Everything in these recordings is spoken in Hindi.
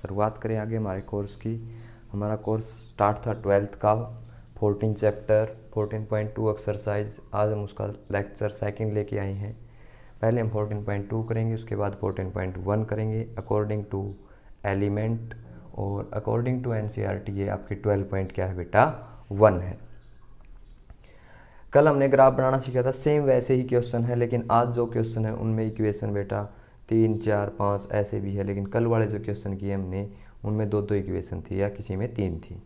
शुरुआत करें आगे हमारे कोर्स की। हमारा कोर्स स्टार्ट था 12th का 14 चैप्टर 14.2 एक्सरसाइज। आज हम उसका लेक्चर सेकंड लेके आए हैं। पहले हम 14.2 करेंगे, उसके बाद 14.1 करेंगे अकॉर्डिंग टू एलिमेंट, और अकॉर्डिंग टू एनसीईआरटी ये आपकी 12 पॉइंट क्या है बेटा 1 है। कल हमने ग्राफ बनाना सीखा था, सेम वैसे ही क्वेश्चन है, लेकिन आज जो क्वेश्चन है उनमें इक्वेशन बेटा 3, 4, 5 ऐसे भी है, लेकिन कल वाले जो क्वेश्चन किए हमने उनमें 2 इक्वेशन थी या किसी में 3 थी।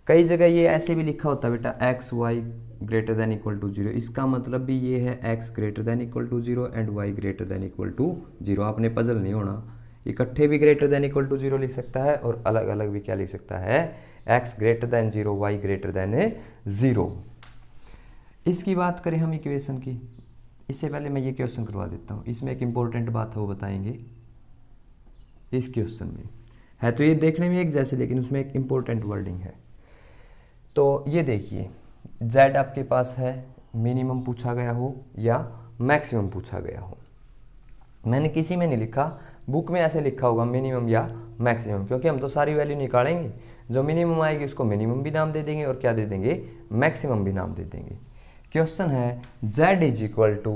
कई जगह ये ऐसे भी लिखा होता है बेटा x y greater than equal to 0। इसका मतलब भी ये है x greater than equal to 0 and y greater than equal to 0। आपने पजल नहीं होना, इकट्ठे भी ग्रेटर देन इक्वल टू 0 लिख सकता है और अलग अलग भी क्या लिख सकता है, x greater than 0 y greater than 0। इसकी बात करें हम इक्वेशन की, इससे पहले मैं ये क्वेश्चन करवा देता हूँ। इसमें एक इम्पोर्टेंट बात है वो बताएंगे इस क्वेश्चन में, है तो ये देखने में एक जैसे, लेकिन उसमें एक इम्पोर्टेंट वर्डिंग है। तो ये देखिए z आपके पास है, मिनिमम पूछा गया हो या मैक्सिमम पूछा गया हो। मैंने किसी में नहीं लिखा, बुक में ऐसे लिखा होगा मिनिमम या मैक्सिमम, क्योंकि हम तो सारी वैल्यू निकालेंगे। जो मिनिमम आएगी उसको मिनिमम भी नाम दे देंगे और क्या दे देंगे, मैक्सिमम भी नाम दे देंगे। क्वेश्चन है z is equal to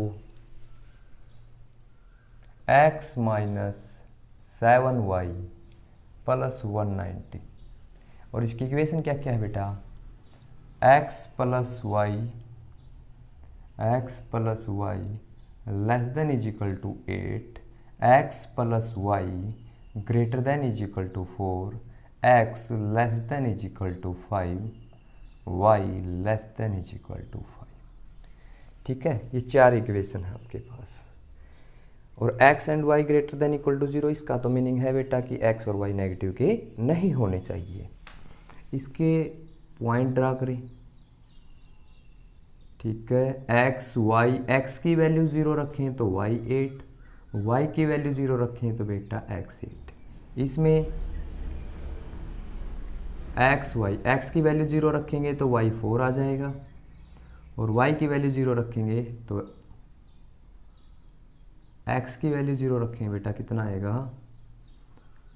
x minus 7y plus 190, और इसकी इक्वेशन क्या क्या है बेटा, x plus y less than is equal to 8, x plus y greater than is equal to 4, x less than is equal to 5, y less than is equal to 5। ठीक है, ये 4 इक्वेशन है आपके पास। और x and y greater than equal to 0, इसका तो मीनिंग है बेटा कि x और y नेगेटिव के नहीं होने चाहिए। इसके पॉइंट ड्रा करें, ठीक है। x की वैल्यू 0 रखें तो y 8, y की वैल्यू 0 रखें तो बेटा x 8। इसमें x की वैल्यू 0 रखेंगे तो y 4 आ जाएगा, और y की वैल्यू 0 रखेंगे तो x की वैल्यू 0 रखेंगे बेटा कितना आएगा,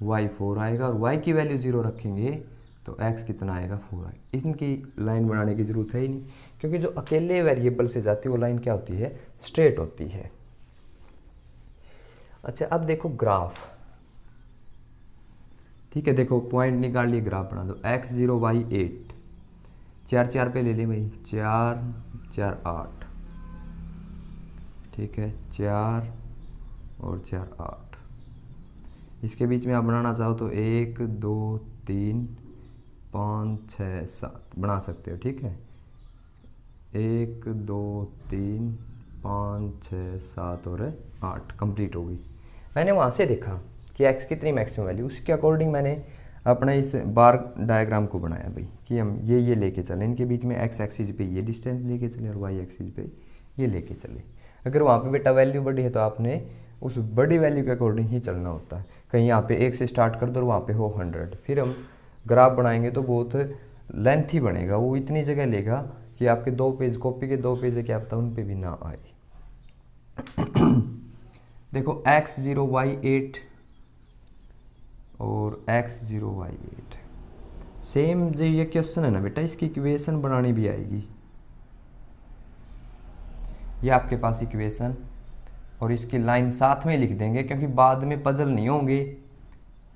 y 4 आएगा, और y की वैल्यू 0 रखेंगे तो x कितना आएगा 4 आएगा। इनकी लाइन बनाने की ज़रूरत है ही नहीं, क्योंकि जो अकेले वेरिएबल से जाती है वो लाइन क्या होती है, स्ट्रेट होती है। अच्छा अब देखो ग्राफ, ठीक है, देखो पॉइंट निकाल लिए, ग्राफ बना दो। x 0 y 8, 4 4 पे ले ले भाई, 4 4 8, ठीक है, 4 और 4 8। इसके बीच में आप बनाना चाहो तो 1 2 3 5 6 7 बना सकते हो, ठीक है। 1 2 3 5 6 7 और 8 कंप्लीट होगी। मैंने वहाँ से देखा कि x कितनी मैक्सिमम वैल्यू, उसके अकॉर्डिंग मैंने अपना इस बार डायग्राम को बनाया भाई, कि हम ये लेके चलें, इनके बीच में x एक्सिस पे ये डिस्टेंस लेके चले और y एक्सिस पे ये लेके चले। अगर वहाँ पे बेटा वैल्यू बड़ी है तो आपने उस बड़ी वैल्यू के अकॉर्डिंग ही चलना होता है। कहीं यहाँ पे 1 से स्टार्ट कर दो और वहाँ पे हो 100, फिर हम ग्राफ बनाएंगे तो बहुत लेंथी बनेगा, वो इतनी जगह लेगा कि आपके 2 पेज कॉपी के 2 पेज क्या पता उन पे भी ना आए। देखो x 0 y 8 और x 0 y 8 सेम जो ये क्वेश्चन है ना बेटा, इसकी इक्वेशन बनानी भी आएगी। ये आपके पास इक्वेशन और इसकी लाइन साथ में लिख देंगे, क्योंकि बाद में पजल नहीं होंगे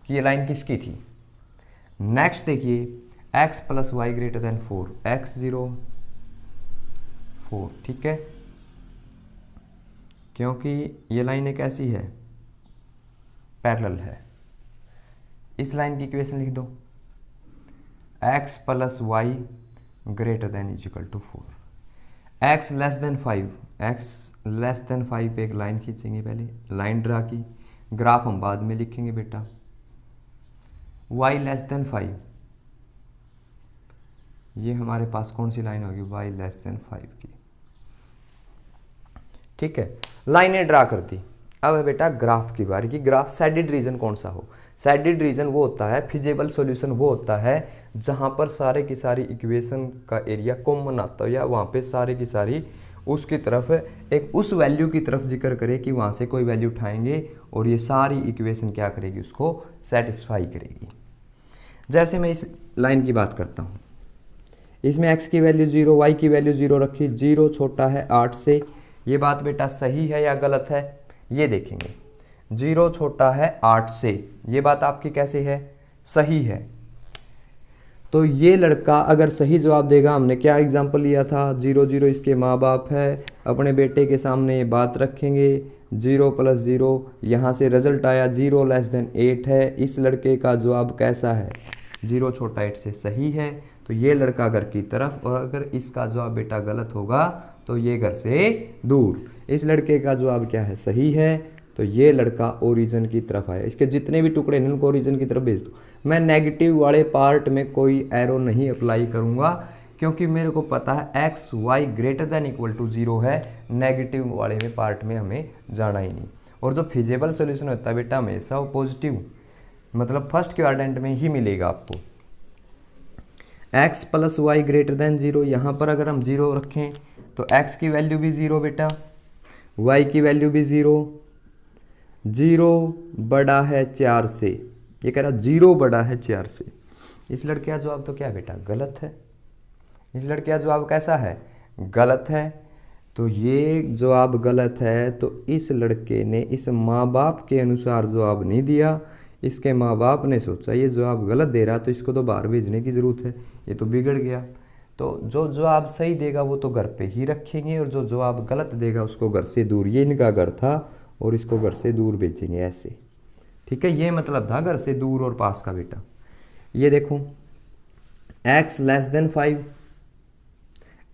कि ये लाइन किसकी थी। नेक्स्ट देखिए x plus y greater than 4, x 0 4, ठीक है, क्योंकि ये लाइन एक ऐसी है पैरेलल है। इस लाइन की इक्वेशन लिख दो, x plus y greater than is equal to 4, x less than 5, x less than 5 पे एक लाइन खींचेंगे, पहले लाइन ड्रा की, ग्राफ हम बाद में लिखेंगे बेटा। y लेस देन 5, ये हमारे पास कौन सी लाइन होगी, y लेस देन 5 की, ठीक है, लाइनें ड्रा कर दी। अब है बेटा ग्राफ की बारी, की ग्राफ सैडिड रीजन कौन सा हो। सैडिड रीजन वो होता है, फिजिबल सॉल्यूशन वो होता है जहां पर सारे की सारी इक्वेशन का एरिया कॉमन आता हो, या वहां पे सारे की सारी उसकी तरफ एक उस वैल्यू की तरफ जिक्र करे कि वहाँ से कोई वैल्यू उठाएंगे और ये सारी इक्वेशन क्या करेगी, उसको सेटिस्फाई करेगी। जैसे मैं इस लाइन की बात करता हूँ, इसमें x की वैल्यू 0, y की वैल्यू 0 रखी, 0 छोटा है 8 से। ये बात बेटा सही है या गलत है, ये देखेंगे। 0 छोटा है 8 से, ये बात आपकी कैसे है, सही है। तो ये लड़का अगर सही जवाब देगा, हमने क्या एग्जाम्पल लिया था, 0 0 इसके माँ बाप है, अपने बेटे के सामने ये बात रखेंगे, 0 + 0, यहाँ से रिजल्ट आया 0 < 8 है। इस लड़के का जवाब कैसा है, 0 छोटा 8 से सही है। तो ये लड़का घर की तरफ, और अगर इसका जवाब बेटा गलत होगा तो ये घर से दूर। इस लड़के का जवाब क्या है, सही है, तो ये लड़का ओरिजिन की तरफ आया। इसके जितने भी टुकड़े हैं उनको ओरिजिन की तरफ भेज दो। मैं नेगेटिव वाले पार्ट में कोई एरो नहीं अप्लाई करूंगा, क्योंकि मेरे को पता है x y > 0 है। नेगेटिव वाले में पार्ट में हमें जाना ही नहीं। और जो फिजिबल सोल्यूशन होता है बेटा हमेशा वो पॉजिटिव, मतलब फर्स्ट क्वाड्रेंट में ही मिलेगा आपको। x + y > 0, यहाँ पर अगर हम 0 रखें तो x की वैल्यू भी 0 बेटा, y की वैल्यू भी 0। 0 बड़ा है 4 से, ये कह रहा 0 बड़ा है 4 से। इस लड़के का जवाब तो क्या बेटा, गलत है। इस लड़के का जवाब कैसा है, गलत है। तो ये जवाब गलत है, तो इस लड़के ने इस माँ बाप के अनुसार जवाब नहीं दिया। इसके माँ बाप ने सोचा ये जवाब गलत दे रहा, तो इसको तो बाहर भेजने की ज़रूरत है, ये तो बिगड़ गया। तो जो जवाब सही देगा वो तो घर पे ही रखेंगे, और जो जवाब गलत देगा उसको घर से दूर। ये इनका घर था और इसको घर से दूर भेजेंगे ऐसे, ठीक है। ये मतलब था घर से दूर और पास का बेटा। ये देखो x < 5,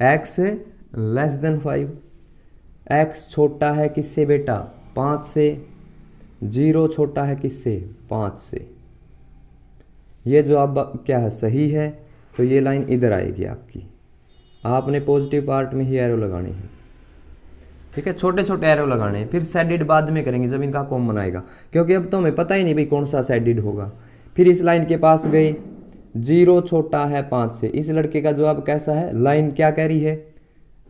x < 5, x छोटा है किससे बेटा, 5 से। 0 छोटा है किससे, 5 से। ये जवाब क्या है, सही है। तो ये लाइन इधर आएगी आपकी, आपने पॉजिटिव पार्ट में ही एरो लगाने हैं, ठीक है। छोटे छोटे एरो लगाने हैं, फिर सेडेड बाद में करेंगे जब इनका कॉमन आएगा, क्योंकि अब तो हमें पता ही नहीं भाई कौन सा सेडेड होगा। फिर इस लाइन के पास गए, 0 छोटा है 5 से। इस लड़के का जवाब कैसा है, लाइन क्या कह रही है,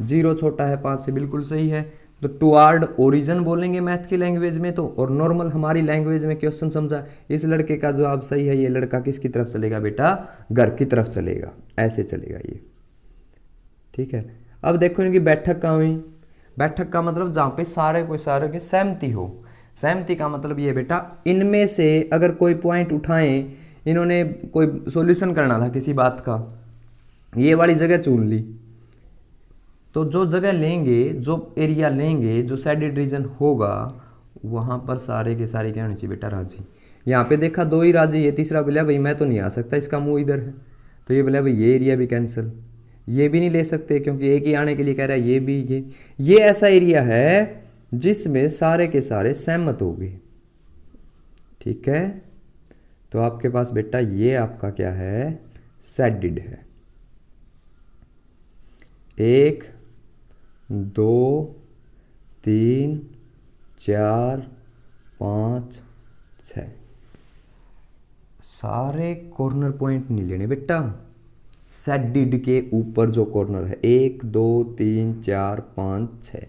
0 छोटा है 5 से, बिल्कुल सही है। तो टुवार्ड ओरिजिन बोलेंगे मैथ की लैंग्वेज में तो, और नॉर्मल हमारी लैंग्वेज में क्वेश्चन समझा। इस लड़के का जवाब सही है। ये लड़का किसकी तरफ चलेगा बेटा, घर की तरफ चलेगा, ऐसे चलेगा ये, ठीक है। अब देखो इनकी बैठक कहाँ हुई, बैठक का मतलब जहाँ पे सारे कोई सारे की सहमति हो। सहमति का मतलब ये बेटा, इनमें से अगर कोई पॉइंट उठाएं, इन्होंने कोई सॉल्यूशन करना था किसी बात का, ये वाली जगह चुन ली, तो जो जगह लेंगे, जो एरिया लेंगे, जो शेडेड रीजन होगा, वहाँ पर सारे के सारे क्या होनी चाहिए बेटा, राजी। यहाँ पे देखा 2 ही राजी है, तीसरा बोला भाई मैं तो नहीं आ सकता, इसका मुंह इधर है, तो ये बोला भाई ये एरिया भी कैंसिल। ये भी नहीं ले सकते क्योंकि एक ही आने के लिए कह रहा है, ये भी ये ऐसा एरिया है जिसमें सारे के सारे सहमत हो गए, ठीक है। तो आपके पास बेटा ये आपका क्या है, शेडेड है। 1 2 3 4 5 6, सारे कॉर्नर पॉइंट नहीं लेने बेटा, शेडेड के ऊपर जो कॉर्नर है 1 2 3 4 5 6,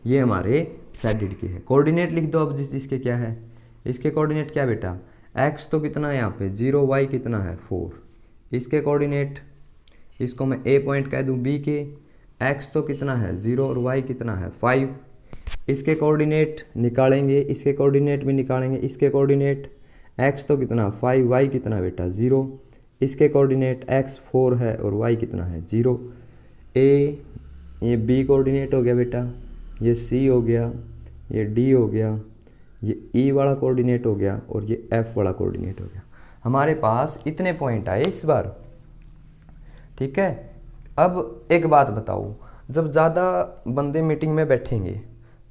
ये हमारे शेडेड के हैं। कोऑर्डिनेट लिख दो अब इसके क्या है, इसके कोऑर्डिनेट क्या बेटा, x तो कितना है यहाँ पे 0, y कितना है 4। इसके कोऑर्डिनेट, इसको मैं a पॉइंट कह दूँ b के, x तो कितना है 0 और y कितना है 5। इसके कोऑर्डिनेट निकालेंगे, इसके कोऑर्डिनेट भी निकालेंगे। इसके कोऑर्डिनेट x तो कितना 5, y कितना बेटा 0। इसके कोऑर्डिनेट x 4 है और y कितना है 0। ये b कोऑर्डिनेट हो गया बेटा, ये c हो गया, ये d हो गया, ये e वाला कोऑर्डिनेट हो गया और ये f वाला कोऑर्डिनेट हो गया। हमारे पास इतने पॉइंट आए इस बार, ठीक है। अब एक बात बताओ, जब ज़्यादा बंदे मीटिंग में बैठेंगे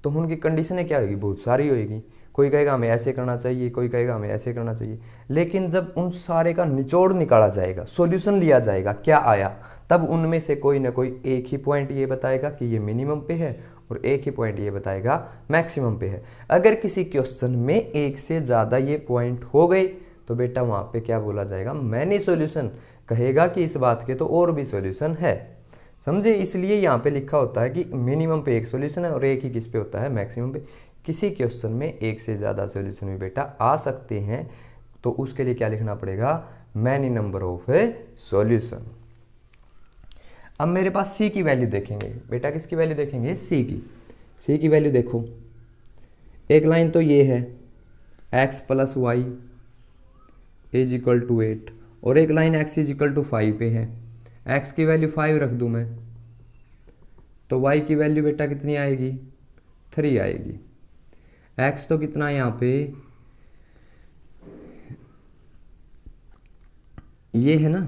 तो उनकी कंडीशनें क्या होगी, बहुत सारी होगी। कोई कहेगा हमें ऐसे करना चाहिए, कोई कहेगा हमें ऐसे करना चाहिए, लेकिन जब उन सारे का निचोड़ निकाला जाएगा, सॉल्यूशन लिया जाएगा, क्या आया, तब उनमें से कोई ना कोई एक ही पॉइंट ये बताएगा कि ये मिनिमम पे है और एक ही पॉइंट ये बताएगा मैक्सिमम पे है। अगर किसी क्वेश्चन में एक से ज़्यादा ये पॉइंट हो गए तो बेटा वहाँ पे क्या बोला जाएगा, मैनी सॉल्यूशन। कहेगा कि इस बात के तो और भी सॉल्यूशन है। समझे, इसलिए यहाँ पे लिखा होता है कि मिनिमम पे एक सॉल्यूशन है और एक ही किस पे होता है, मैक्सिमम पे। किसी क्वेश्चन में एक से ज़्यादा सॉल्यूशन भी बेटा आ सकते हैं, तो उसके लिए क्या लिखना पड़ेगा, many number of A solution. अब मेरे पास सी की वैल्यू देखेंगे बेटा, किसकी वैल्यू देखेंगे, सी की। सी की वैल्यू देखो, एक लाइन तो ये है x + y = 8 और एक लाइन x = 5 पे है। x की वैल्यू 5 रख दूं मैं, तो y की वैल्यू बेटा कितनी आएगी, 3 आएगी। x तो कितना है यहाँ पे, ये है ना,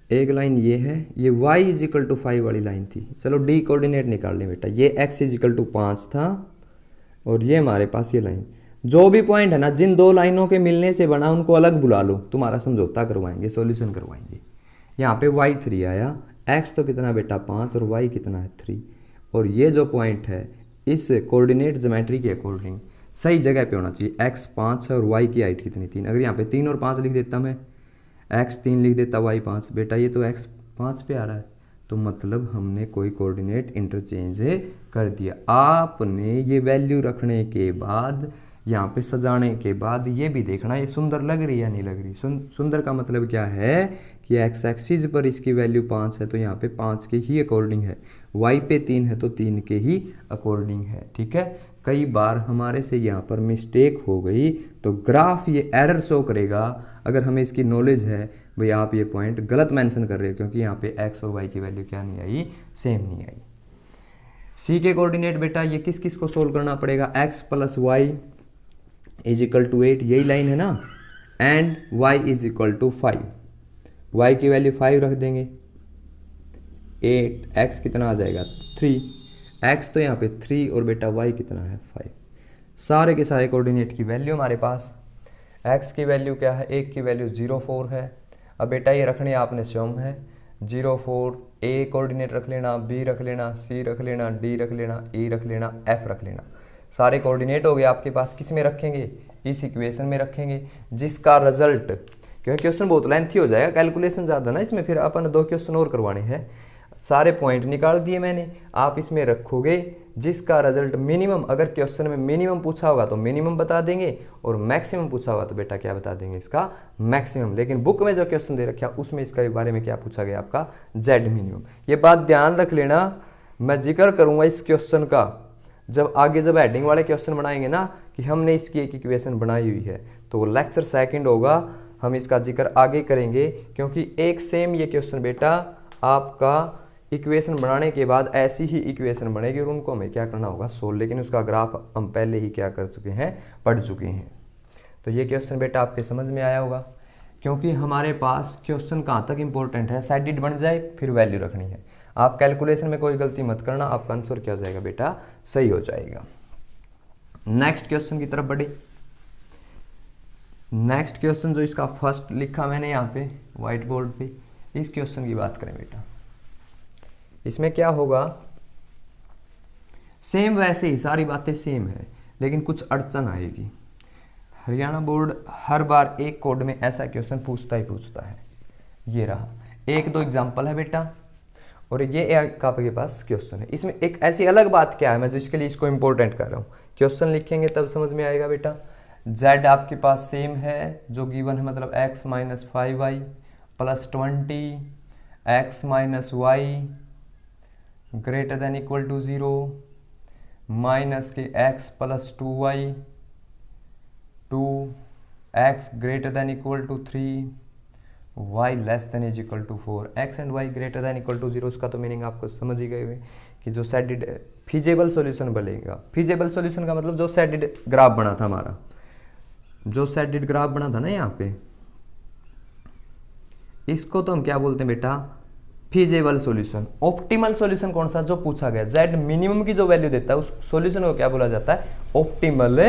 एक लाइन ये है, ये y = 5 वाली लाइन थी। चलो d कोऑर्डिनेट निकाल लें बेटा, ये x = 5 था और ये हमारे पास ये लाइन। जो भी पॉइंट है ना, जिन दो लाइनों के मिलने से बना, उनको अलग बुला लो, तुम्हारा समझौता करवाएंगे, सॉल्यूशन करवाएंगे। यहाँ पे y 3 आया, x तो कितना बेटा 5 और y कितना है 3। और ये जो पॉइंट है इस कोऑर्डिनेट ज्योमेट्री के अकॉर्डिंग सही जगह पे होना चाहिए। x 5 है और y की हाइट कितनी 3। अगर यहाँ पे 3 और 5 लिख देता मैं, x 3 लिख देता, y 5, बेटा ये तो x 5 पे आ रहा है, तो मतलब हमने कोई कोऑर्डिनेट इंटरचेंज कर दिया। आपने ये वैल्यू रखने के बाद, यहाँ पे सजाने के बाद ये भी देखना ये सुंदर लग रही है या नहीं लग रही। सुंदर का मतलब क्या है कि x एक्सिस पर इसकी वैल्यू 5 है तो यहाँ पे 5 के ही अकॉर्डिंग है, y पे 3 है तो 3 के ही अकॉर्डिंग है। ठीक है, कई बार हमारे से यहाँ पर मिस्टेक हो गई तो ग्राफ ये एरर शो करेगा। अगर हमें इसकी नॉलेज है भाई आप ये पॉइंट गलत मेंशन कर रहे हो, क्योंकि यहाँ पे x और y की वैल्यू क्या नहीं आई, सेम नहीं आई। c के कोऑर्डिनेट बेटा ये किस किस को सोल्व करना पड़ेगा, x + y = 8, यही लाइन है ना, एंड y = 5। y की वैल्यू 5 रख देंगे, 8, x कितना आ जाएगा 3, x तो यहाँ पे 3 और बेटा y कितना है 5। सारे के सारे कोऑर्डिनेट की वैल्यू हमारे पास, x की वैल्यू क्या है, एक की वैल्यू 0 4 है। अब बेटा ये रखने आपने स्वयं है, 0 4, a कोऑर्डिनेट रख लेना, b रख लेना, c रख लेना, d रख लेना, e रख लेना, f रख लेना। सारे कोऑर्डिनेट हो गए आपके पास, किस में रखेंगे, इस इक्वेशन में रखेंगे, जिसका रिजल्ट, क्योंकि क्वेश्चन बहुत लेंथी हो जाएगा, कैलकुलेशन ज़्यादा ना इसमें, फिर अपन 2 क्वेश्चन और करवाने हैं। सारे पॉइंट निकाल दिए मैंने, आप इसमें रखोगे जिसका रिजल्ट मिनिमम, अगर क्वेश्चन में मिनिमम पूछा होगा तो मिनिमम बता देंगे और मैक्सिमम पूछा होगा तो बेटा क्या बता देंगे, इसका मैक्सिमम। लेकिन बुक में जो क्वेश्चन दे रखा उसमें इसके बारे में क्या पूछा गया, आपका जेड मिनिमम। ये बात ध्यान रख लेना, मैं जिक्र करूंगा इस क्वेश्चन का जब आगे जब हेडिंग वाले क्वेश्चन बनाएंगे ना कि हमने इसकी एक इक्वेशन बनाई हुई है, तो वो लेक्चर सेकंड होगा, हम इसका जिक्र आगे करेंगे। क्योंकि एक सेम ये क्वेश्चन बेटा आपका इक्वेशन बनाने के बाद ऐसी ही इक्वेशन बनेगी और उनको हमें क्या करना होगा, सोल्व। लेकिन उसका ग्राफ हम पहले ही क्या कर चुके हैं, पढ़ चुके हैं। तो ये क्वेश्चन बेटा आपके समझ में आया होगा, क्योंकि हमारे पास क्वेश्चन कहाँ तक इंपॉर्टेंट है, सेट बन जाए फिर वैल्यू रखनी है। आप कैलकुलेशन में कोई गलती मत करना, आपका आंसर क्या हो जाएगा बेटा, सही हो जाएगा। नेक्स्ट क्वेश्चन की तरफ बढ़े। नेक्स्ट क्वेश्चन जो इसका फर्स्ट लिखा मैंने यहाँ पे व्हाइट बोर्ड पे, इस क्वेश्चन की बात करें बेटा, इसमें क्या होगा, सेम वैसे ही सारी बातें सेम है, लेकिन कुछ अड़चन आएगी। हरियाणा बोर्ड हर बार एक कोड में ऐसा क्वेश्चन पूछता ही पूछता है। ये रहा 1-2 एग्जाम्पल है बेटा, और ये एक आपके पास क्वेश्चन है। इसमें एक ऐसी अलग बात क्या है, मैं जो इसके लिए इसको इंपॉर्टेंट कर रहा हूँ, क्वेश्चन लिखेंगे तब समझ में आएगा बेटा। z आपके पास सेम है जो गिवन है, मतलब x - 5y + 20 x - y greater than equal to 0 minus के x + 2y 2x greater than equal to 3 y less than is equal to 4 x and y greater than equal to 0। उसका तो मीनिंग आपको समझ ही गए हुए कि जो सेटेड फीजेबल सॉल्यूशन बनेगा। फीजेबल सॉल्यूशन का मतलब जो सेटेड ग्राफ बना था हमारा, जो सेटेड ग्राफ बना था ना यहाँ पे, इसको तो हम क्या बोलते हैं बेटा, फीजेबल सॉल्यूशन। ऑप्टिमल सॉल्यूशन कौन सा, जो पूछा गया, z मिनिमम की जो वैल्यू देता है उस सॉल्यूशन को क्या बोला जाता है, ऑप्टिमल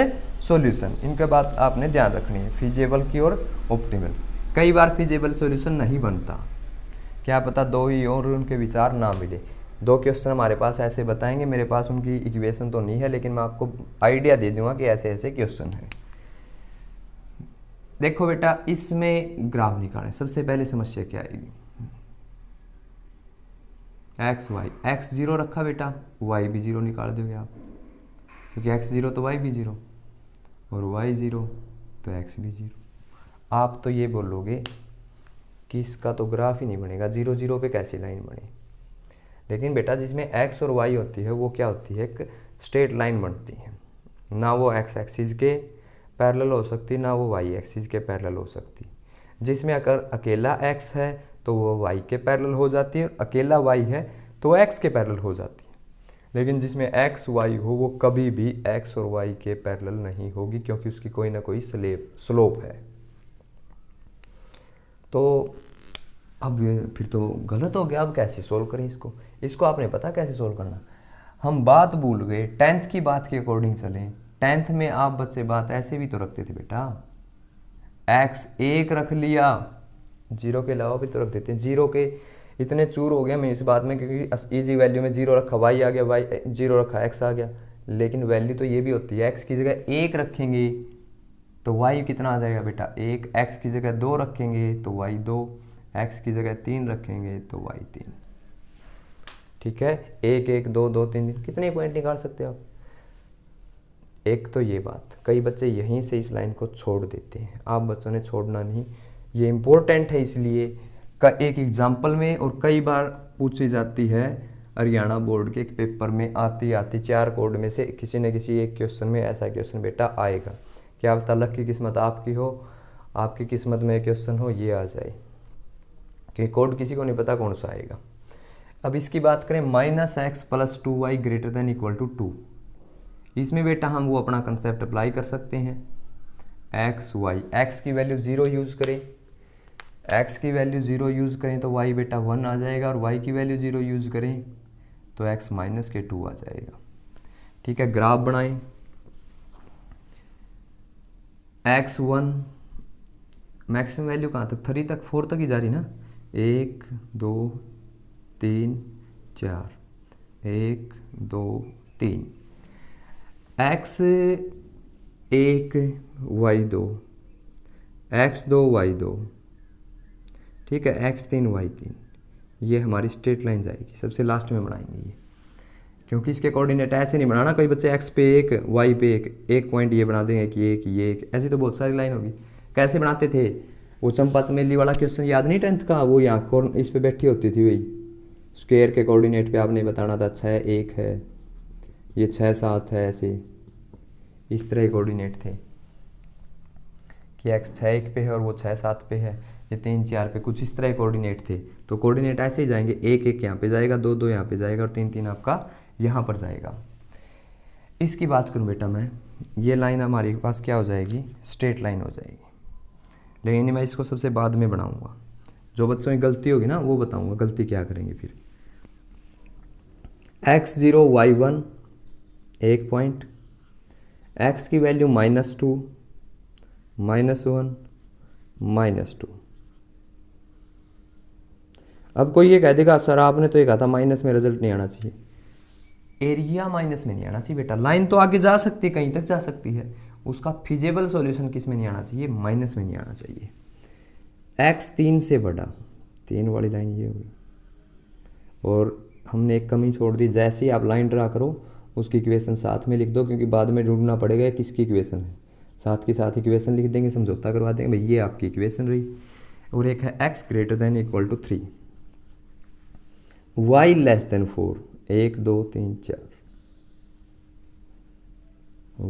सॉल्यूशन। इनके बात आपने ध्यान रखनी है, फीजेबल की और ऑप्टिमल। कई बार फीजेबल सॉल्यूशन नहीं बनता, क्या पता दो ही और उनके विचार ना मिले। 2 क्वेश्चन हमारे पास ऐसे बताएंगे, मेरे पास उनकी इक्वेशन तो नहीं है, लेकिन मैं आपको आइडिया दे दूंगा कि ऐसे ऐसे क्वेश्चन है। देखो बेटा, इसमें ग्राफ निकालें। सबसे पहले समस्या क्या आएगी, एक्स वाई, एक्स जीरो रखा बेटा, वाई भी जीरो निकाल दोगे आप, क्योंकि एक्स जीरो तो वाई भी जीरो, और वाई जीरो तो एक्स भी जीरो। आप तो ये बोलोगे कि इसका तो ग्राफ ही नहीं बनेगा, जीरो जीरो पे कैसी लाइन बने। लेकिन बेटा जिसमें एक्स और वाई होती है वो क्या होती है, एक स्ट्रेट लाइन बनती है, ना वो एक्स एक्सिस के पैरेलल हो सकती, ना वो वाई एक्सिस के पैरेलल हो सकती। जिसमें अगर अकेला एक्स है तो वो वाई के पैरेलल हो जाती है, और अकेला वाई है तो वो एक्स के पैरेलल हो जाती है। लेकिन जिसमें एक्स वाई हो वो कभी भी एक्स और वाई के पैरेलल नहीं होगी, क्योंकि उसकी कोई ना कोई स्लोप है। तो अब फिर तो गलत हो गया, अब कैसे सोल्व करें इसको, इसको आपने पता कैसे सोल्व करना। हम बात भूल गए, 10th की बात के अकॉर्डिंग चलें। 10th में आप बच्चे बात ऐसे भी तो रखते थे बेटा, एक्स एक रख लिया, जीरो के अलावा भी तो रख देते हैं। जीरो के इतने चूर हो गया मैं इस बात में, क्योंकि इजी वैल्यू में जीरो रखा वाई आ गया, वाई जीरो रखा एक्स आ गया। लेकिन वैल्यू तो ये भी होती है, एक्स की जगह एक रखेंगे तो वाई कितना आ जाएगा बेटा एक, एक्स की जगह दो रखेंगे तो वाई दो, एक्स की जगह तीन रखेंगे तो वाई तीन। ठीक है, एक एक दो दो तीन तीन, कितने पॉइंट निकाल सकते हो आप। एक तो ये बात, कई बच्चे यहीं से इस लाइन को छोड़ देते हैं, आप बच्चों ने छोड़ना नहीं, ये इम्पोर्टेंट है इसलिए का एक एग्जाम्पल में, और कई बार पूछी जाती है हरियाणा बोर्ड के एक पेपर में, आती आती 4 कोड में से किसी न किसी एक क्वेश्चन में ऐसा क्वेश्चन बेटा आएगा। क्या पता लक की किस्मत आपकी हो, आपकी किस्मत में क्वेश्चन हो ये आ जाए, कि कोड किसी को नहीं पता कौन सा आएगा। अब इसकी बात करें, -x + 2y > 2, इसमें बेटा हम वो अपना कंसेप्ट अप्लाई कर सकते हैं, एक्स वाई, एक्स की वैल्यू 0 यूज़ करें, एक्स की वैल्यू 0 यूज़ करें तो वाई बेटा 1 आ जाएगा, और वाई की वैल्यू 0 यूज़ करें तो x - 2 आ जाएगा। ठीक है, ग्राफ बनाएं, x1 मैक्सिमम वैल्यू कहाँ तक, 3 तक 4 तक ही जा रही ना, 1 2 3 4, 1 2 3, x1 y2, x2 y2, ठीक है, x3 y3, ये हमारी स्ट्रेट लाइन जाएगी, सबसे लास्ट में बनाएंगे ये, क्योंकि इसके कोऑर्डिनेट ऐसे नहीं बनाना, कोई बच्चे x पे 1 y पे 1 पॉइंट ये बना देंगे कि एक ये एक, ऐसी तो बहुत सारी लाइन होगी। कैसे बनाते थे, वो चंपा चमेली वाला क्वेश्चन याद नहीं 10th का, वो यहाँ इस पे बैठी होती थी, वही स्क्वायर के कोऑर्डिनेट पे आपने बताना था 6 1 है, ये 6 7 है, ऐसे इस तरह कोऑर्डिनेट थे कि x 6 1 पे है और वो 6 7 पे है, ये 3 4 पे, कुछ इस तरह कोऑर्डिनेट थे। तो कोऑर्डिनेट ऐसे ही जाएंगे, 1 1 यहाँ पे जाएगा, 2 2 यहाँ पे जाएगा, और 3 3 आपका यहाँ पर जाएगा। इसकी बात करूँ बेटा मैं, ये लाइन हमारे पास क्या हो जाएगी, स्ट्रेट लाइन हो जाएगी। लेकिन मैं इसको सबसे बाद में बनाऊँगा, जो बच्चों की गलती होगी ना वो बताऊँगा गलती क्या करेंगे फिर। x0 y1 1 पॉइंट, x की वैल्यू -2 -1 -2। अब कोई ये कह देगा सर आपने तो ये कहा था माइनस में रिजल्ट नहीं आना चाहिए, एरिया माइनस में नहीं आना चाहिए बेटा, लाइन तो आगे जा सकती है, कहीं तक जा सकती है, उसका फिजिबल सॉल्यूशन किस में नहीं आना चाहिए, माइनस में नहीं आना चाहिए। x 3 से बड़ा, 3 वाली लाइन ये हुई, और हमने एक कमी छोड़ दी, जैसे ही आप लाइन ड्रा करो उसकी इक्वेशन साथ में लिख दो, क्योंकि बाद में ढूंढना पड़ेगा किसकी इक्वेशन है, साथ के साथ इक्वेशन लिख देंगे, समझौता करवा देंगे, भाई ये आपकी इक्वेशन रही। और एक है x > 3, y < 4, 1 2 3 4,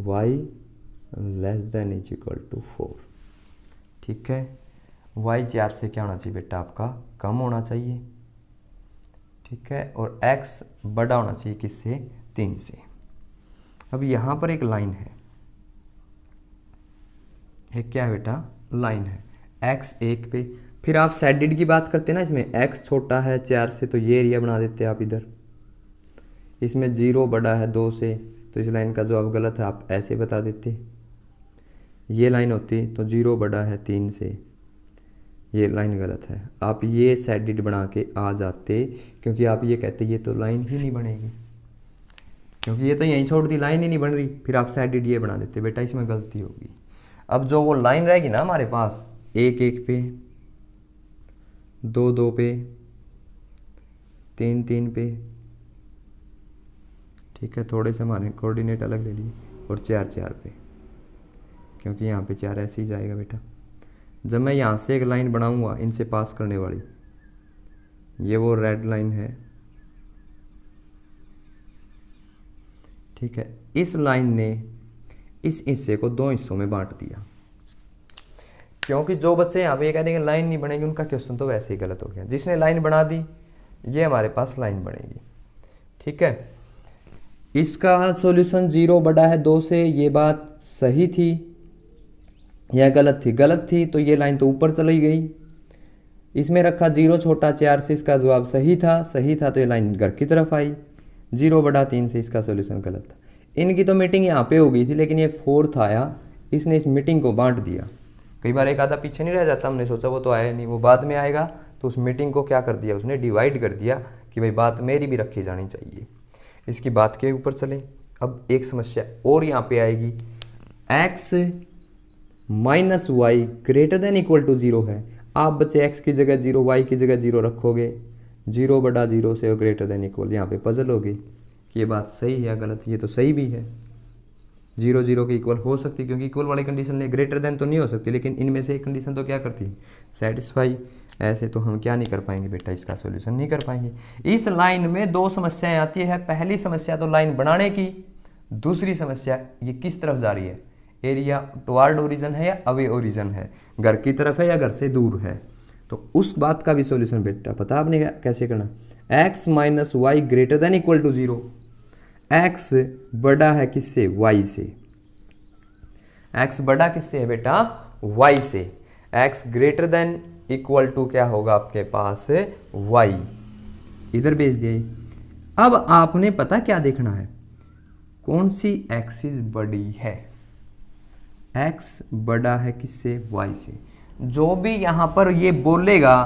y < 4, ठीक है, y 4 से क्या होना चाहिए बेटा आपका, कम होना चाहिए, ठीक है, और x बड़ा होना चाहिए किससे, 3 से। अब यहाँ पर एक लाइन है, एक क्या है बेटा, लाइन है, x 1 पे, फिर आप साइडेड की बात करते हैं ना, इसमें x छोटा है 4 से तो ये एरिया बना देते आप इधर, इसमें 0 बड़ा है 2 से, तो इस लाइन का जवाब गलत है, आप ऐसे बता देते। ये लाइन होती तो 0 बड़ा है 3 से, ये लाइन गलत है, आप ये साइडेड बना के आ जाते, क्योंकि आप ये कहते ये तो लाइन ही नहीं बनेगी, क्योंकि ये तो यहीं छोड़ दी, लाइन ही नहीं बन रही, फिर आप साइडेड ये बना देते, बेटा इसमें गलती होगी। अब जो वो लाइन रहेगी ना हमारे पास, 1 1 पे, 2 2 पे, 3 3 पे, ठीक है, थोड़े से हमारे कोऑर्डिनेट अलग ले लिए, और 4 4 पे, क्योंकि यहाँ पे 4 ऐसे ही जाएगा बेटा। जब मैं यहाँ से एक लाइन बनाऊंगा इनसे पास करने वाली, ये वो रेड लाइन है, ठीक है, इस लाइन ने इस हिस्से को 2 हिस्सों में बांट दिया, क्योंकि जो बच्चे यहाँ पे ये कह देंगे लाइन नहीं बनेगी, उनका क्वेश्चन तो वैसे ही गलत हो गया। जिसने लाइन बना दी ये हमारे पास लाइन बनेगी, ठीक है। इसका सॉल्यूशन 0 बड़ा है 2 से, ये बात सही थी या गलत थी? गलत थी, तो ये लाइन तो ऊपर चली गई। इसमें रखा 0 छोटा 4 से, इसका जवाब सही था, सही था, तो ये लाइन घर की तरफ आई। 0 बड़ा 3 से, इसका सॉल्यूशन गलत था। इनकी तो मीटिंग यहाँ पे हो गई थी, लेकिन ये 4th आया, इसने इस मीटिंग को बांट दिया। कई बार एक आधा पीछे नहीं रह जाता, हमने सोचा वो तो आया नहीं, वो बाद में आएगा, तो उस मीटिंग को क्या कर दिया उसने, डिवाइड कर दिया कि भाई बात मेरी भी रखी जानी चाहिए। इसकी बात के ऊपर चलें। अब एक समस्या और यहाँ पे आएगी, x minus y greater than equal to 0 है। आप बच्चे x की जगह 0, y की जगह 0 रखोगे, 0 बड़ा 0 से और ग्रेटर देन इक्वल, यहाँ पे पजल होगी कि ये बात सही है या गलत। ये तो सही भी है, 0 0 के इक्वल हो सकती, क्योंकि इक्वल वाली कंडीशन ले, ग्रेटर देन तो नहीं हो सकती, लेकिन इनमें से एक कंडीशन तो क्या करती है, सेटिस्फाई। ऐसे तो हम क्या नहीं कर पाएंगे बेटा, इसका सॉल्यूशन नहीं कर पाएंगे। इस लाइन में 2 समस्याएं आती है। पहली समस्या तो लाइन बनाने की, दूसरी समस्या ये किस तरफ जा रही है, एरिया टुवार्ड ओरिजिन है या अवे ओरिजिन है, घर की तरफ है या घर से दूर है। तो उस बात का भी सॉल्यूशन बेटा पता आपने कैसे करना, x minus y greater than equal to 0। x बड़ा है किससे, y से। x बड़ा किससे है बेटा, y से। x greater than equal to क्या होगा आपके पास, y। इधर भेज दिया। अब आपने पता क्या देखना है, कौन सी एक्सिस बड़ी है। x बड़ा है किससे, y से। जो भी यहां पर ये बोलेगा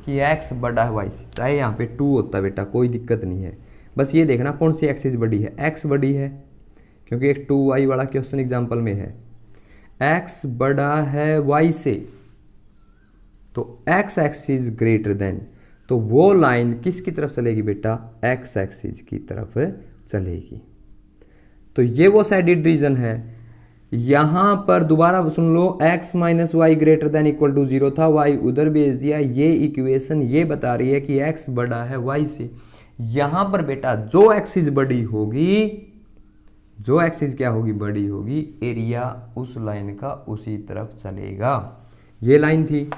कि x बड़ा है y से, चाहे यहां पे 2 होता बेटा, कोई दिक्कत नहीं है। बस ये देखना कौन सी एक्सिस बड़ी है, x बड़ी है, क्योंकि एक 2y वाला क्वेश्चन एग्जांपल में है। x बड़ा है y से, तो x एक्सिस ग्रेटर देन, तो वो लाइन किसकी तरफ चलेगी बेटा, x एक्सिस की तरफ चलेगी। तो ये वो साइडेड रीजन है। यहां पर दोबारा सुन लो, x minus y greater than equal to 0 था, y उधर भेज दिया। ये इक्वेशन ये बता रही है कि x बड़ा है y से। यहां पर बेटा जो एक्सिस बड़ी होगी, जो एक्सिस क्या होगी, बड़ी होगी, एरिया उस लाइन का उसी तरफ चलेगा। ये लाइन थी,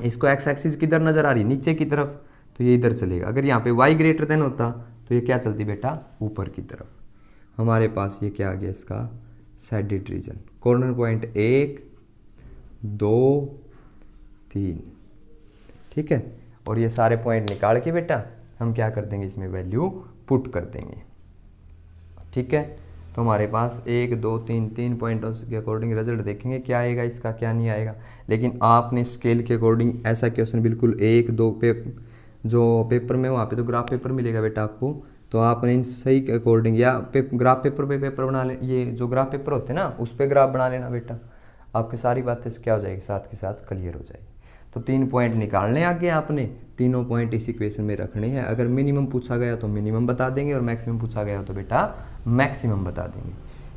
इसको एक्स एक्सिस किधर नजर आ रही, नीचे की तरफ, तो ये इधर चलेगा। अगर यहाँ पे y ग्रेटर देन होता तो ये क्या चलती बेटा, ऊपर की तरफ। हमारे पास ये क्या आ गया, इसका साइडेड रीजन। कॉर्नर पॉइंट 1 2 3, ठीक है। और ये सारे पॉइंट निकाल के बेटा हम क्या कर देंगे, इसमें वैल्यू पुट कर देंगे, ठीक है। तो हमारे पास 1 2 3 पॉइंटों के अकॉर्डिंग रिजल्ट देखेंगे, क्या आएगा इसका, क्या नहीं आएगा। लेकिन आपने स्केल के अकॉर्डिंग ऐसा क्वेश्चन बिल्कुल 1 2 पे जो पेपर में वहाँ पे तो ग्राफ पेपर मिलेगा बेटा आपको, तो आपने इन सही के अकॉर्डिंग या ग्राफ पेपर पे पेपर बना ले, ये जो ग्राफ पेपर होते हैं ना उस पर ग्राफ बना लेना बेटा, आपकी सारी बातें क्या हो जाएगी, साथ के साथ क्लियर हो जाएगी। तो 3 पॉइंट निकालने आगे आपने, तीनों पॉइंट इस इक्वेशन में रखने हैं। अगर मिनिमम पूछा गया तो मिनिमम बता देंगे, और मैक्सिमम पूछा गया तो बेटा मैक्सिमम बता देंगे।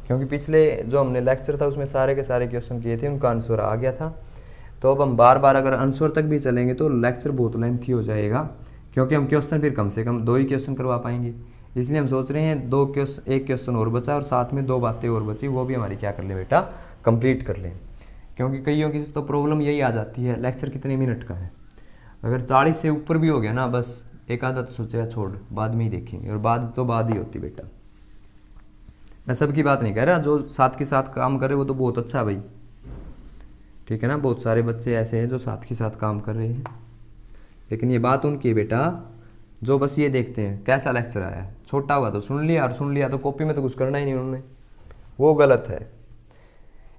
क्योंकि पिछले जो हमने लेक्चर था उसमें सारे के सारे क्वेश्चन किए थे, उनका आंसर आ गया था। तो अब हम बार बार अगर आंसर तक भी चलेंगे तो लेक्चर बहुत लेंथी हो जाएगा, क्योंकि हम क्वेश्चन फिर कम से कम 2 ही क्वेश्चन करवा पाएंगे। इसलिए हम सोच रहे हैं एक क्वेश्चन और बचा और साथ में 2 बातें और बची, वो भी हमारी क्या कर लें बेटा, कंप्लीट कर लें। क्योंकि कईयों की तो प्रॉब्लम यही आ जाती है, लेक्चर कितने मिनट का है, अगर 40 से ऊपर भी हो गया ना, बस एक आधा तो सोचेगा छोड़ बाद में ही देखेंगे, और बाद तो बाद ही होती बेटा। मैं सबकी बात नहीं कह रहा, जो साथ के साथ काम कर रहे वो तो बहुत अच्छा है भाई, ठीक है ना। बहुत सारे बच्चे ऐसे हैं जो साथ के साथ काम कर रहे हैं, लेकिन ये बात उनकी है बेटा जो बस ये देखते हैं कैसा लेक्चर आया है, छोटा हुआ तो सुन लिया, और सुन लिया तो कॉपी में तो कुछ करना ही नहीं उन्होंने, वो गलत है।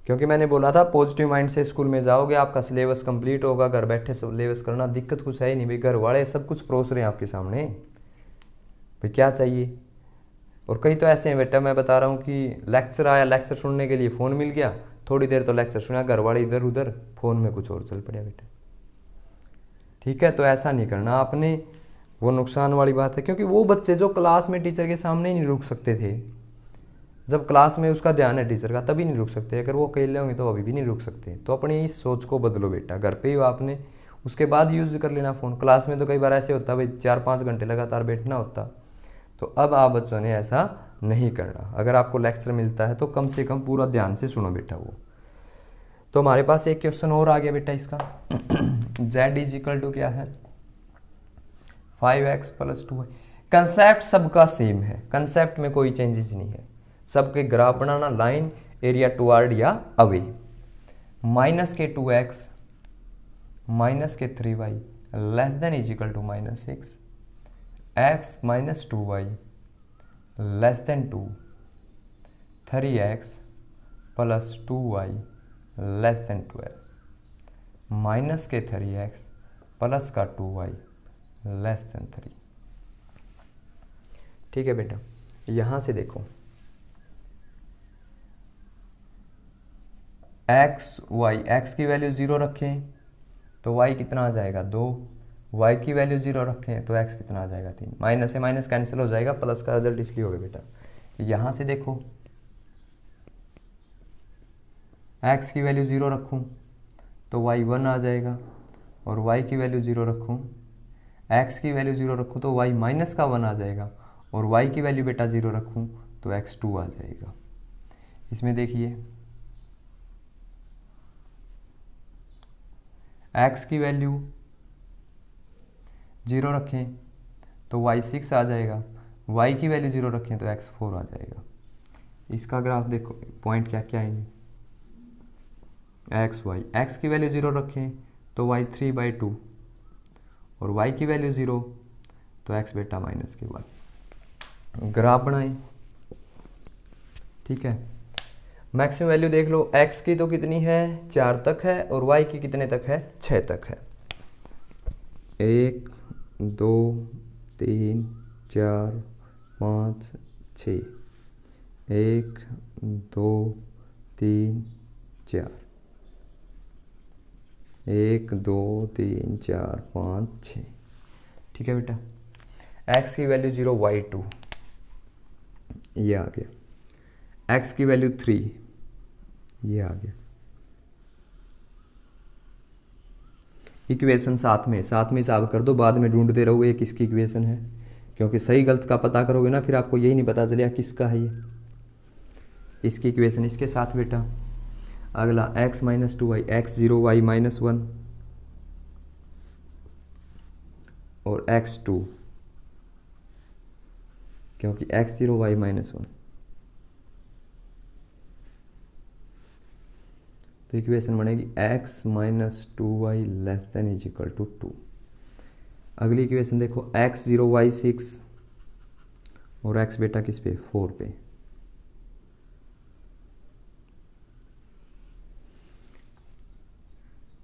क्योंकि मैंने बोला था पॉजिटिव माइंड से स्कूल में जाओगे, आपका सिलेबस कंप्लीट होगा, घर बैठे सिलेबस करना दिक्कत कुछ है ही नहीं भाई, घर वाले सब कुछ परोस रहे हैं आपके सामने, भाई क्या चाहिए। और कई तो ऐसे हैं बेटा, मैं बता रहा हूँ कि लेक्चर आया, लेक्चर सुनने के लिए फ़ोन मिल गया, थोड़ी देर तो लेक्चर सुना, घर वाले इधर उधर, फ़ोन में कुछ और चल पड़ा बेटा, ठीक है। तो ऐसा नहीं करना आपने, वो नुकसान वाली बात है, क्योंकि वो बच्चे जो क्लास में टीचर के सामने ही नहीं रुक सकते थे, जब क्लास में उसका ध्यान है टीचर का तभी नहीं रुक सकते, अगर वो अकेले होंगे तो अभी भी नहीं रुक सकते। तो अपनी इस सोच को बदलो बेटा, घर पे ही आपने उसके बाद यूज़ कर लेना फ़ोन। क्लास में तो कई बार ऐसे होता भाई 4-5 घंटे लगातार बैठना होता, तो अब आप बच्चों ने ऐसा नहीं करना। अगर आपको लेक्चर मिलता है तो कम से कम पूरा ध्यान से सुनो बेटा वो। तो हमारे पास एक क्वेश्चन और आ गया बेटा इसका z इज इक्वल टू क्या है 5x + 2y। कंसेप्ट सबका सेम है, कंसेप्ट में कोई चेंजेस नहीं है, सबके ग्राफ बनाना, लाइन, एरिया टुवर्ड या away. -2x -3y less than is equal to -6, x -2y less than 2, 3x + 2y less than 12, -3x + 2y less than 3। ठीक है बेटा, यहां से देखो x की वैल्यू 0 रखें तो y कितना आ जाएगा 2, y की वैल्यू 0 रखें तो x कितना आ जाएगा 3। माइनस से माइनस कैंसिल हो जाएगा, प्लस का रिजल्ट इसलिए होगा बेटा। यहाँ से देखो x की वैल्यू 0 रखूँ तो y 1 आ जाएगा, और y की वैल्यू 0 रखूँ, x की वैल्यू 0 रखूँ तो y -1 आ जाएगा, और y की वैल्यू बेटा 0 रखूँ तो x 2 आ जाएगा। इसमें देखिए x की वैल्यू 0 रखें तो y 6 आ जाएगा, y की वैल्यू 0 रखें तो x 4 आ जाएगा। इसका ग्राफ देखो, पॉइंट क्या क्या आएंगे, x की वैल्यू 0 रखें तो y 3/2, और y की वैल्यू 0 तो x बेटा -1। ग्राफ बनाएं, ठीक है। मैक्सिमम वैल्यू देख लो, x की तो कितनी है 4 तक है, और y की कितने तक है 6 तक है। 1 2 3 4 5 6, 1 2 3 4, 1 2 3 4 5 6। ठीक है बेटा, x की वैल्यू 0, y 2 ये आ गया, x की वैल्यू 3 ये आ गया। इक्वेशन साथ में हिसाब कर दो, बाद में ढूंढते रहोगे ये किसकी इक्वेशन है, क्योंकि सही गलत का पता करोगे ना फिर आपको यही नहीं पता चलेगा किसका है ये। इसकी इक्वेशन इसके साथ बेटा। अगला x - 2y, x 0 y -1 और x 2, क्योंकि x 0 y -1। तो इक्वेशन बनेगी x - 2y less than is equal to 2। अगली इक्वेशन देखो x 0 y 6 और x बेटा किस पे 4 पे।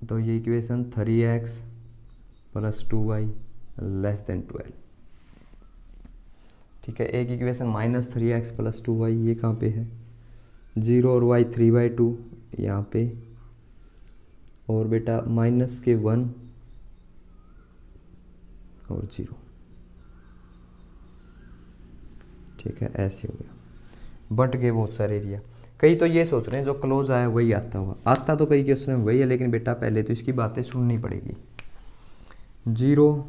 तो ये equation 3x + 2y less than 12। ठीक है, एक इक्वेशन -3x + 2y ये कहाँ पे है, 0 और y 3/2 यहाँ पे, और बेटा -1 और 0। ठीक है, ऐसे हो गया, बट गए बहुत सारे एरिया। कई तो ये सोच रहे हैं जो क्लोज आया वही आता हुआ, आता तो कई क्वेश्चन में वही है, लेकिन बेटा पहले तो इसकी बातें सुननी पड़ेगी। 0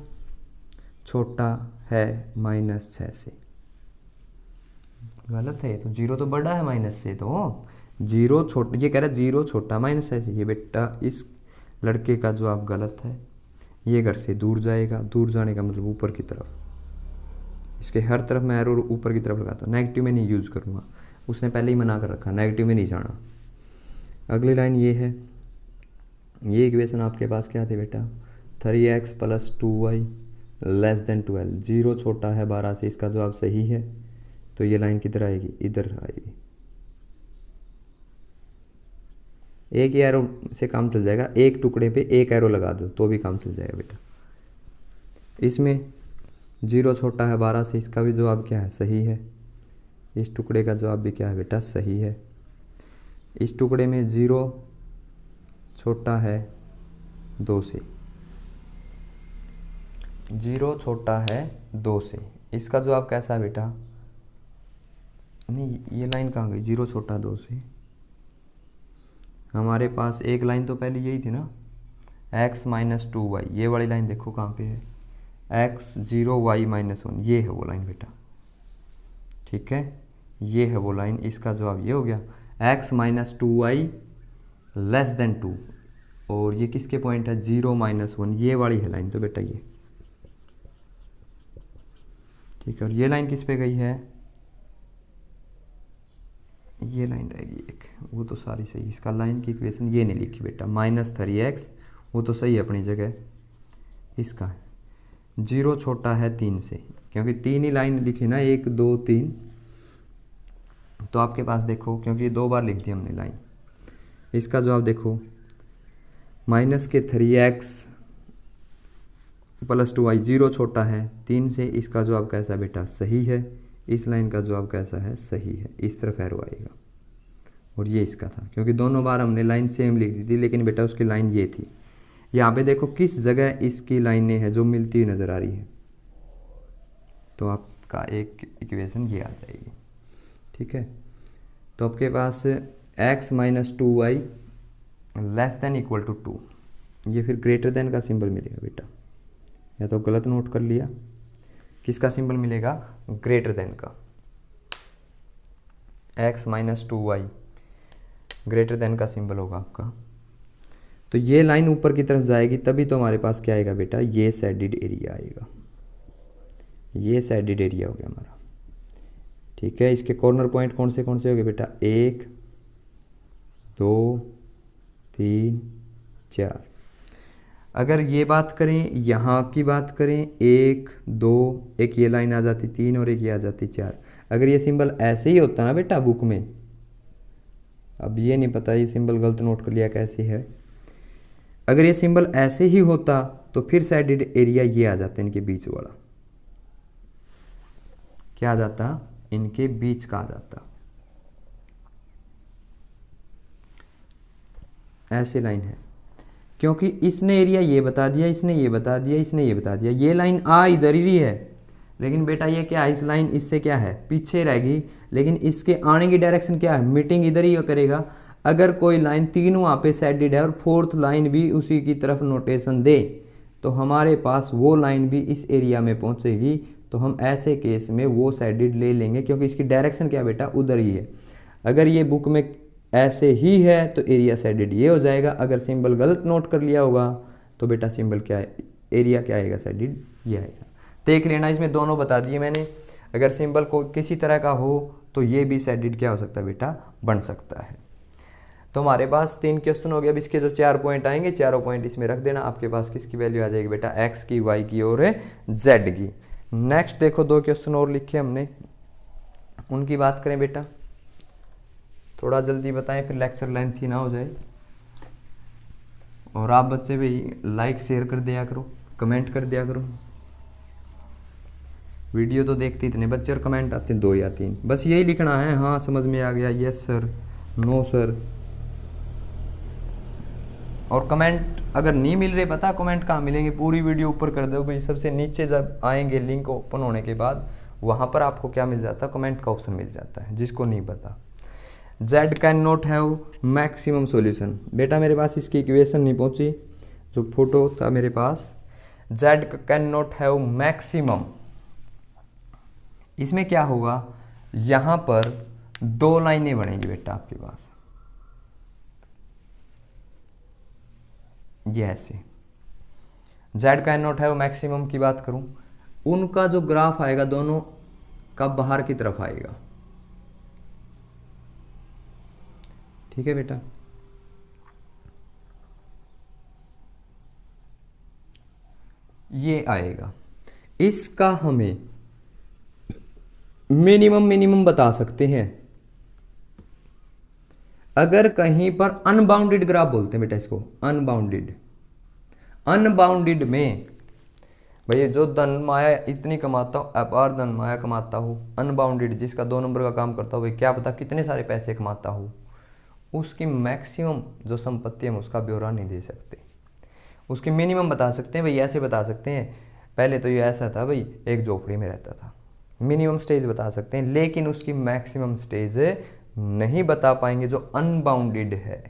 छोटा है -6 से, गलत है, तो 0 तो बड़ा है माइनस से, तो 0 छोटा, ये कह रहा है 0 छोटा -6 से, ये बेटा इस लड़के का जवाब गलत है। ये घर से दूर जाएगा, दूर जाने का मतलब ऊपर की तरफ, इसके हर तरफ मैं एरो ऊपर की तरफ लगाता हूँ, नेगेटिव में नहीं यूज़ करूँगा, उसने पहले ही मना कर रखा नेगेटिव में नहीं जाना। अगली लाइन ये है, ये इक्वेशन आपके पास क्या थे बेटा 3x + 2y लेस देन 12, 0 छोटा है 12 से, इसका जवाब सही है। तो ये लाइन किधर आएगी, इधर आएगी। एक ही एरो से काम चल जाएगा, एक टुकड़े पे एक एरो लगा दो तो भी काम चल जाएगा बेटा। इसमें 0 छोटा है 12 से, इसका भी जवाब क्या है सही है। इस टुकड़े का जवाब भी क्या है बेटा सही है। इस टुकड़े में 0 छोटा है 2 से, 0 छोटा है 2 से, इसका जवाब कैसा है बेटा? नहीं, ये लाइन कहाँ गई? 0 छोटा 2 से, हमारे पास एक लाइन तो पहले यही थी ना, x माइनस 2y, ये वाली लाइन देखो कहाँ पे है, x 0 y माइनस 1, ये है वो लाइन बेटा। ठीक है, ये है वो लाइन, इसका जवाब ये हो गया x minus 2y less than 2, और ये किसके पॉइंट है? 0 माइनस 1, ये वाली है लाइन तो बेटा ये। ठीक है, और ये लाइन किस पे गई है? ये लाइन रहेगी एक, वो तो सारी सही। इसका लाइन की इक्वेशन ये नहीं लिखी बेटा, -3x, वो तो सही है अपनी जगह। इसका 0 छोटा है 3 से, क्योंकि 3 ही लाइन लिखी ना, 1 2 3, तो आपके पास देखो, क्योंकि 2 बार लिख दी हमने लाइन। इसका जवाब देखो, -3x प्लस 2y, 0 छोटा है 3 से, इसका जवाब कैसा बेटा? सही है। इस लाइन का जवाब कैसा है? सही है। इस तरफ एरो आएगा, और ये इसका था, क्योंकि दोनों बार हमने लाइन सेम लिख दी थी, लेकिन बेटा उसकी लाइन ये थी। यहाँ पे देखो किस जगह इसकी लाइनें हैं जो मिलती हुई नज़र आ रही है, तो आपका एक इक्वेशन ये आ जाएगी। ठीक है, तो आपके पास x minus 2y less than equal to 2, ये फिर ग्रेटर देन का सिंबल मिलेगा बेटा, या तो गलत नोट कर लिया। किसका सिंबल मिलेगा? ग्रेटर देन का। x minus 2y greater than का सिंबल होगा आपका। तो ये लाइन ऊपर की तरफ जाएगी, तभी तो हमारे पास क्या आएगा बेटा? ये सैडिड एरिया आएगा। ये सैडिड एरिया हो गया हमारा। ठीक है, इसके कॉर्नर पॉइंट कौन से हो गए बेटा? 1 2 3 4। अगर ये बात करें, यहाँ की बात करें, 1 2, एक ये लाइन आ जाती 3 और एक ये आ जाती 4। अगर ये सिंबल ऐसे ही होता ना बेटा बुक में, अब ये नहीं पता, ये सिंबल गलत नोट कर लिया कैसे है। अगर ये सिंबल ऐसे ही होता तो फिर साइडेड एरिया ये आ जाता, इनके बीच वाला। क्या आ जाता? इनके बीच का आ जाता। ऐसे लाइन है, क्योंकि इसने एरिया ये बता दिया, इसने ये बता दिया, इसने ये बता दिया। ये लाइन आ इधर ही है, लेकिन बेटा ये क्या है? इस लाइन इससे क्या है? पीछे रहेगी, लेकिन इसके आने की डायरेक्शन क्या है? मीटिंग इधर ही करेगा। अगर कोई लाइन 3 वहाँ पे साइडेड है और 4th लाइन भी उसी की तरफ नोटेशन दे, तो हमारे पास वो लाइन भी इस एरिया में पहुँचेगी। तो हम ऐसे केस में वो साइडेड ले लेंगे, क्योंकि इसकी डायरेक्शन क्या बेटा? उधर ही है। अगर ये बुक में ऐसे ही है तो एरिया साइडेड ये हो जाएगा। अगर सिंबल गलत नोट कर लिया होगा तो बेटा सिंबल क्या है? एरिया क्या आएगा? साइडेड ये आएगा। देख लेना, इसमें दोनों बता दिए मैंने। अगर सिंबल को किसी तरह का हो तो ये भी साइडेड क्या हो सकता है बेटा? बन सकता है। तो हमारे पास 3 क्वेश्चन हो गए। अब इसके जो 4 पॉइंट आएंगे, चारों पॉइंट इसमें रख देना। आपके पास किसकी वैल्यू आ जाएगी बेटा? x की, y की और z की। नेक्स्ट देखो 2 क्वेश्चन और लिखे हमने, उनकी बात करें बेटा। थोड़ा जल्दी बताएं, फिर लेक्चर लेंथ ही ना हो जाए। और आप बच्चे भी लाइक शेयर कर दिया करो, कमेंट कर दिया करो। वीडियो तो देखते इतने बच्चे और कमेंट आते 2 या 3, बस यही लिखना है। हाँ समझ में आ गया, यस सर, नो सर। और कमेंट अगर नहीं मिल रहे, पता कमेंट कहाँ मिलेंगे? पूरी वीडियो ऊपर कर दो भाई, सबसे नीचे जब आएंगे लिंक ओपन होने के बाद, वहाँ पर आपको क्या मिल जाता है? कमेंट का ऑप्शन मिल जाता है, जिसको नहीं पता। Z can not have maximum solution. बेटा मेरे पास इसकी इक्वेशन नहीं पहुंची, जो फोटो था मेरे पास। Z can not have maximum, इसमें क्या होगा? यहां पर 2 लाइनें बनेंगी बेटा आपके पास, ये ऐसे। Z can not have maximum की बात करूं, उनका जो ग्राफ आएगा दोनों का बाहर की तरफ आएगा। ठीक है बेटा, ये आएगा। इसका हमें मिनिमम बता सकते हैं। अगर कहीं पर अनबाउंडेड ग्राफ बोलते हैं बेटा इसको, अनबाउंडेड में भैया जो धन माया इतनी कमाता हो, अपार धन माया कमाता हो, अनबाउंडेड जिसका 2 नंबर का काम करता हो, भाई क्या पता कितने सारे पैसे कमाता हो, उसकी मैक्सिमम जो संपत्ति हम उसका ब्यौरा नहीं दे सकते। उसकी मिनिमम बता सकते हैं, भाई ऐसे बता सकते हैं पहले तो ये ऐसा था भाई, एक झोपड़ी में रहता था, मिनिमम स्टेज बता सकते हैं, लेकिन उसकी मैक्सिमम स्टेज नहीं बता पाएंगे जो अनबाउंडेड है।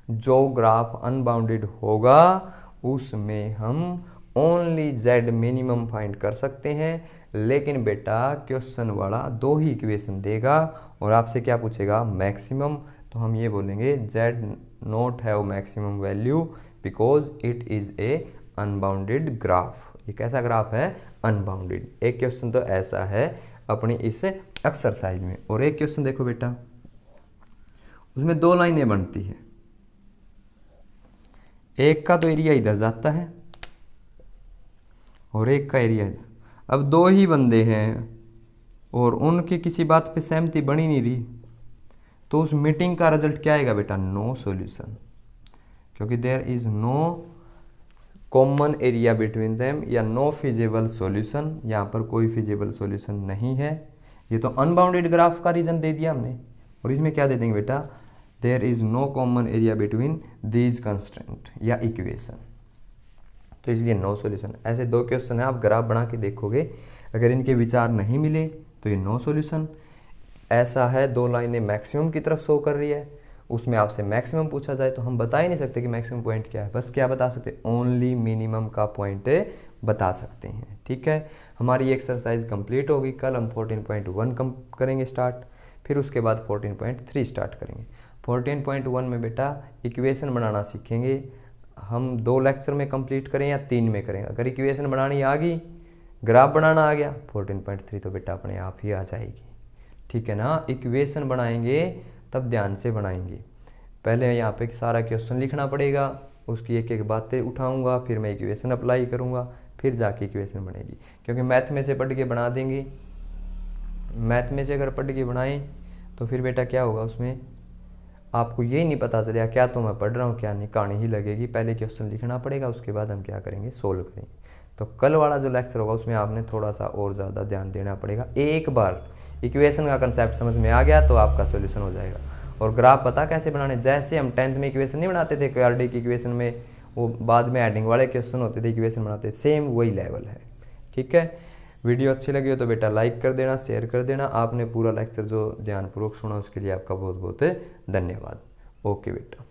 जो ग्राफ अनबाउंडेड होगा उसमें हम ओनली z मिनिमम फाइंड कर सकते हैं। लेकिन बेटा क्वेश्चन वाला दो ही इक्वेशन देगा और आपसे क्या पूछेगा, मैक्सिमम। तो हम ये बोलेंगे z not have maximum value because it is a unbounded graph. ये कैसा ग्राफ है, अनबाउंडेड। एक क्वेश्चन तो ऐसा है अपनी इस एक्सरसाइज में। और एक क्वेश्चन देखो बेटा, उसमें दो लाइनें बनती है, एक का तो एरिया इधर जाता है और एक का एरिया इधर। अब दो ही बंदे हैं और उनकी किसी बात पे सहमति बनी नहीं रही, तो उस मीटिंग का रिजल्ट क्या आएगा बेटा, नो सॉल्यूशन, क्योंकि there is no common area between them या नो फिजिबल सॉल्यूशन। यहाँ पर कोई फिजिबल सॉल्यूशन नहीं है। ये तो अनबाउंडेड ग्राफ का रीजन दे दिया हमने। और इसमें क्या दे देंगे बेटा, there is no common area between these constraint या इक्वेशन, तो इसलिए नो सॉल्यूशन। ऐसे दो क्वेश्चन है, आप ग्राफ बना के देखोगे, अगर इनके विचार नहीं मिले तो ये नो सॉल्यूशन। ऐसा है दो लाइनें मैक्सिमम की तरफ शो कर रही है, उसमें आपसे मैक्सिमम पूछा जाए तो हम बता ही नहीं सकते कि मैक्सिमम पॉइंट क्या है, बस क्या बता सकते, ओनली मिनिमम का पॉइंट बता सकते हैं। ठीक है, हमारी एक्सरसाइज कंप्लीट होगी। कल हम 14.1 कम करेंगे स्टार्ट, फिर उसके बाद 14.3 स्टार्ट करेंगे। 14.1 में बेटा इक्वेशन बनाना सीखेंगे। हम 2 लेक्चर में कंप्लीट करें या 3 में करें। अगर इक्वेशन बनानी आ गई, ग्राफ बनाना आ गया, 14.3 तो बेटा अपने आप ही आ जाएगी। ठीक है ना, इक्वेशन बनाएंगे तब ध्यान से बनाएंगे। पहले यहाँ पे सारा क्वेश्चन लिखना पड़ेगा, उसकी एक एक बातें उठाऊंगा, फिर मैं इक्वेशन अप्लाई करूँगा, फिर जाके इक्वेशन बनेगी। क्योंकि मैथ में से पढ़ के बना देंगे, मैथ में से अगर पढ़ के बनाएं तो फिर बेटा क्या होगा, उसमें आपको ये नहीं पता चलेगा क्या तो मैं पढ़ रहा हूँ क्या नहीं, कहानी ही लगेगी। पहले क्वेश्चन लिखना पड़ेगा, उसके बाद हम क्या करेंगे, सोल्व करेंगे। तो कल वाला जो लेक्चर होगा उसमें आपने थोड़ा सा और ज़्यादा ध्यान देना पड़ेगा। एक बार इक्वेशन का कंसेप्ट समझ में आ गया तो आपका सोल्यूशन हो जाएगा। और ग्राफ पता कैसे बनाने, जैसे हम 10th में इक्वेशन नहीं बनाते थे, क्वाड्रेटिक इक्वेशन में वो बाद में एडिंग वाले क्वेश्चन होते थे, इक्वेशन बनाते थे, सेम वही लेवल है। ठीक है, वीडियो अच्छी लगी हो तो बेटा लाइक कर देना, शेयर कर देना। आपने पूरा लेक्चर जो ध्यानपूर्वक सुना उसके लिए आपका बहुत बहुत धन्यवाद। ओके बेटा।